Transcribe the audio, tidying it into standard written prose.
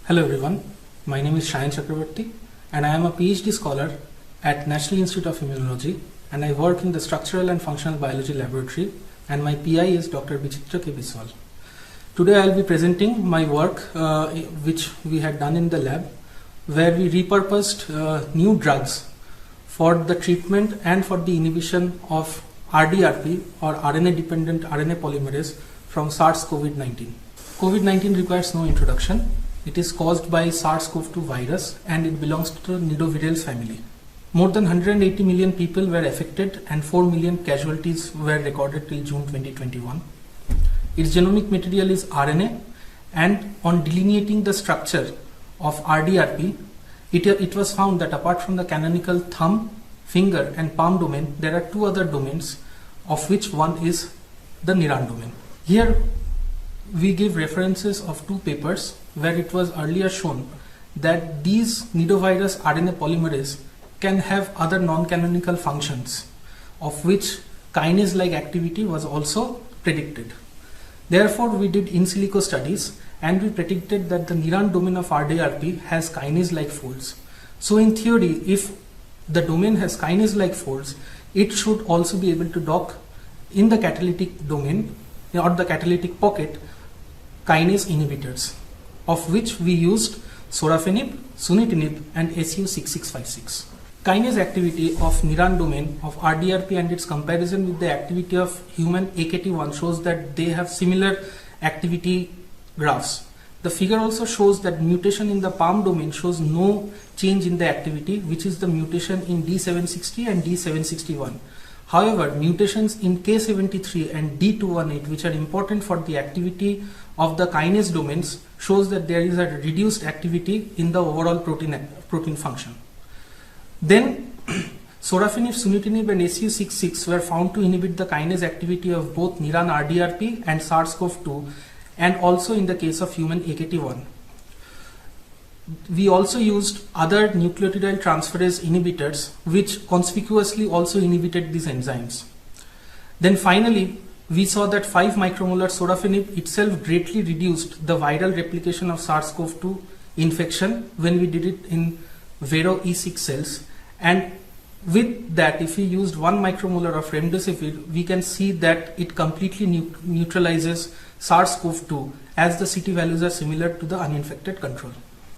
Hello everyone, my name is Shayan Chakravarti and I am a PhD scholar at National Institute of Immunology and I work in the Structural and Functional Biology Laboratory and my PI is Dr. Bichitra K. Biswal. Today I will be presenting my work which we had done in the lab where we repurposed new drugs for the treatment and for the inhibition of RDRP or RNA-dependent RNA polymerase from SARS-CoV-19. COVID-19 requires no introduction. It is caused by SARS-CoV-2 virus and it belongs to the nidovirales family. More than 180 million people were affected and 4 million casualties were recorded till June 2021. Its genomic material is RNA, and on delineating the structure of RDRP, it was found that apart from the canonical thumb, finger and palm domain, there are two other domains, of which one is the Niran domain. Here we give references of two papers where it was earlier shown that these nidovirus RNA polymerase can have other non-canonical functions, of which kinase-like activity was also predicted. Therefore, we did in silico studies and we predicted that the Niran domain of RDRP has kinase-like folds. So in theory, if the domain has kinase-like folds, it should also be able to dock in the catalytic domain or the catalytic pocket kinase inhibitors, of which we used sorafenib, sunitinib and SU6656. Kinase activity of Niran domain of RDRP and its comparison with the activity of human AKT1 shows that they have similar activity graphs. The figure also shows that mutation in the palm domain shows no change in the activity, which is the mutation in D760 and D761. However, mutations in K73 and D218, which are important for the activity of the kinase domains, shows that there is a reduced activity in the overall protein function. Then sorafenib, sunitinib and SU66 were found to inhibit the kinase activity of both Niran RDRP and SARS-CoV-2, and also in the case of human AKT1. We also used other nucleotide transferase inhibitors which conspicuously also inhibited these enzymes. Then finally, we saw that 5 micromolar sorafenib itself greatly reduced the viral replication of SARS-CoV-2 infection when we did it in Vero E6 cells, and with that, if we used 1 micromolar of remdesivir, we can see that it completely neutralizes SARS-CoV-2 as the CT values are similar to the uninfected control.